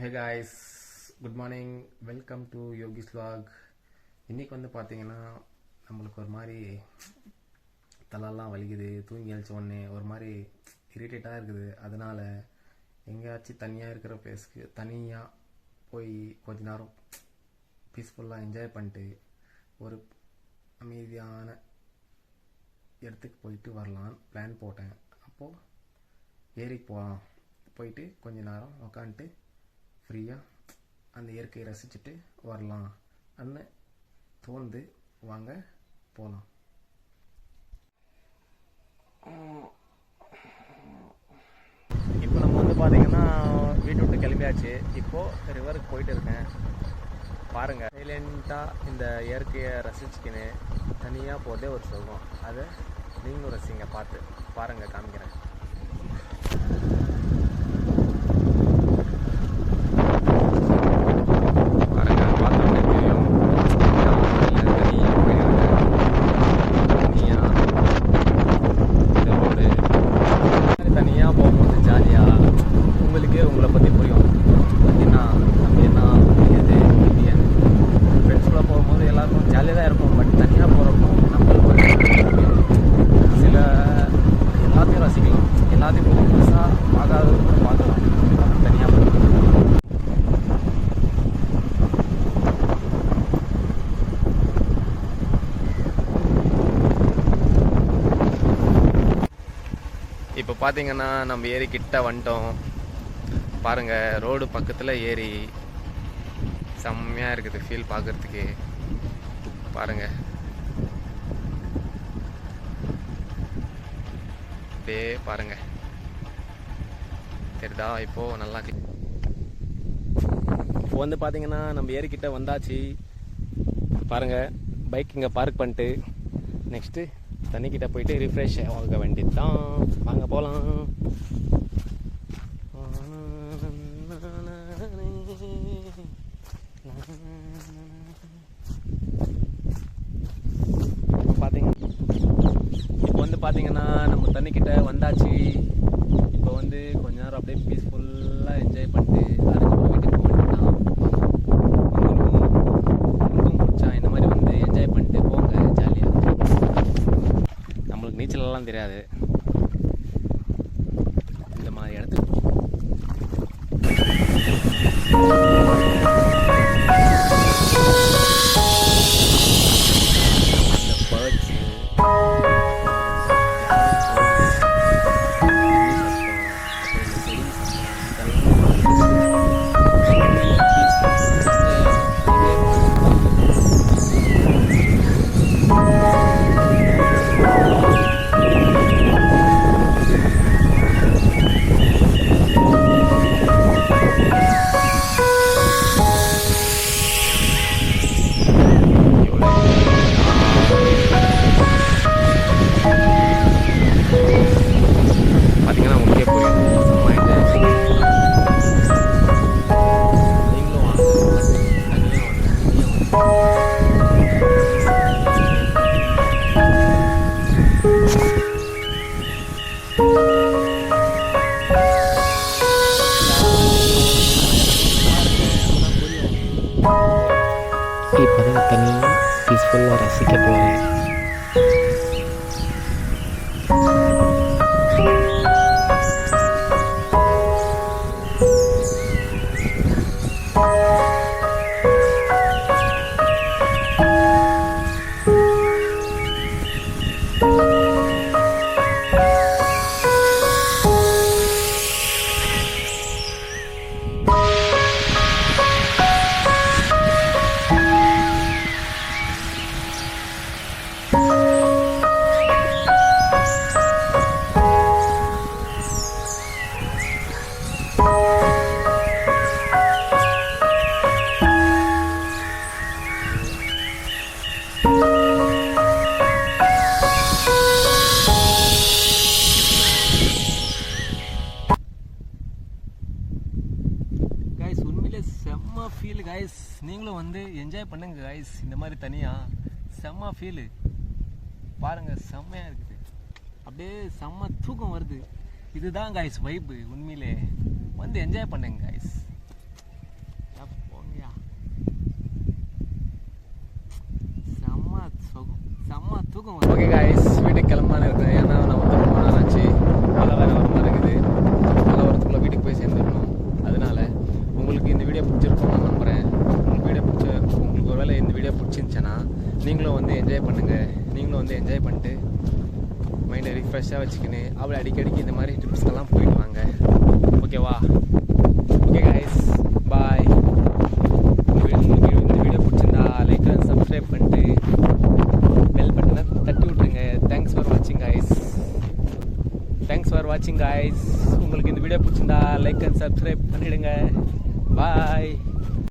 Hey guys, good morning. Welcome to yogis vlog. இன்றைக்கி வந்து பார்த்தீங்கன்னா நம்மளுக்கு ஒரு மாதிரி தலைலாம் வலிக்குது. தூங்கி எழுச்ச உடனே ஒரு மாதிரி இரிட்டேட்டாக இருக்குது. அதனால் எங்கேயாச்சும் தனியாக இருக்கிற பிளேஸ்க்கு தனியாக போய் கொஞ்ச நேரம் பீஸ்ஃபுல்லாக என்ஜாய் பண்ணிட்டு ஒரு அமைதியான இடத்துக்கு போயிட்டு வரலான்னு பிளான் போட்டேன். அப்போது ஏரிக்கு போகலாம், போயிட்டு கொஞ்ச நேரம் உக்காந்துட்டு ஃப்ரீயாக அந்த இயற்கையை ரசிச்சுட்டு வரலாம் அன்னு தோணுது. வாங்க போகலாம். இப்போ நம்ம வந்து பார்த்திங்கன்னா வீட்டு விட்டு கிளம்பியாச்சு. இப்போது ரிவருக்கு போயிட்டு இருக்கேன். பாருங்கள், சைலண்ட்டாக இந்த இயற்கையை ரசிச்சுக்கின்னு தனியாக போதே ஒரு சுகம். அதை நீங்களும் ரசிங்க. பார்த்து பாருங்கள், காமிக்கிறேன். இப்போ பார்த்தீங்கன்னா நம்ம ஏரி கிட்ட வந்துட்டோம். பாருங்கள், ரோடு பக்கத்தில் ஏரி செம்மையாக இருக்குது ஃபீல் பார்க்குறதுக்கு. பாருங்கள், அப்படியே பாருங்கள், சரிதா? இப்போது நல்லா இப்போ வந்து பார்த்தீங்கன்னா நம்ம ஏரிக்கிட்ட வந்தாச்சு. பாருங்கள், பைக் இங்கே பார்க் பண்ணிட்டு நெக்ஸ்ட்டு தண்ணிக்கிட்ட போயிட்டு ரிஃப்ரெஷ் ஆக வேண்டியது தான். வாங்க போகலாம். இப்போ வந்து பார்த்தீங்கன்னா நம்ம தண்ணிக்கிட்ட வந்தாச்சு. இப்போ வந்து கொஞ்ச நேரம் அப்படியே பீஸ்ஃபுல்லாக என்ஜாய் பண்ணிட்டு அதுக்கப்புறம் வீட்டுக்கு போக வேண்டியதான். உங்களுக்கும் பிடிச்சா இந்த மாதிரி வந்து என்ஜாய் பண்ணிட்டு போங்க ஜாலியாக. நம்மளுக்கு நீச்சலெல்லாம் தெரியாது. இந்த மாதிரி இடத்துக்கு இப்போதான் தண்ணி பீஸ்ஃபுல்லாக ரசிக்க போகிறேன். செம்ம ஃபீல் கைஸ். நீங்களும் வந்து என்ஜாய் பண்ணுங்க கைஸ். இந்த மாதிரி தனியாக செம்ம ஃபீலு பாருங்கள், செம்மையாக இருக்குது. அப்படியே செம்ம தூக்கம் வருது. இதுதான் கைஸ் வைப்பு. உண்மையிலே வந்து என்ஜாய் பண்ணுங்க கைஸ். தூக்கம் ஓகே காய்ஸ், வீட்டுக்கு கிளம்பான்னு இருக்கேன். ஏன்னா நான் வந்து ரொம்ப நாள் ஆச்சு, மழை வேறு வர மாதிரி இருக்குது. மழை வரத்துக்குள்ளே வீட்டுக்கு போய் சேர்ந்துடணும். அதனால உங்களுக்கு இந்த வீடியோ பிடிச்சிருக்கும் நான் நம்புகிறேன். உங்களுக்கு ஒரு வேளை இந்த வீடியோ பிடிச்சிருந்துச்சுன்னா நீங்களும் வந்து என்ஜாய் பண்ணுங்கள். நீங்களும் வந்து என்ஜாய் பண்ணிட்டு மைண்டை ரிஃப்ரெஷ்ஷாக வச்சுக்கின்னு அவளை அடிக்கடிக்கு இந்த மாதிரி ட்ரிப்ஸ்க்கெல்லாம் போயிட்டு வாங்க. ஓகேவா? ஓகே காய்ஸ், பாய். உங்களுக்கு இந்த வீடியோ பிடிச்சிருந்தா லைக் அண்ட் சப்ஸ்கிரைப் பண்ணிட்டு பெல் பட்டனை தட்டி விட்ருங்க. தேங்க்ஸ் ஃபார் வாட்சிங் காய்ஸ். உங்களுக்கு இந்த வீடியோ பிடிச்சிருந்தா லைக் அண்ட் சப்ஸ்கிரைப் பண்ணிவிடுங்க. பாய்.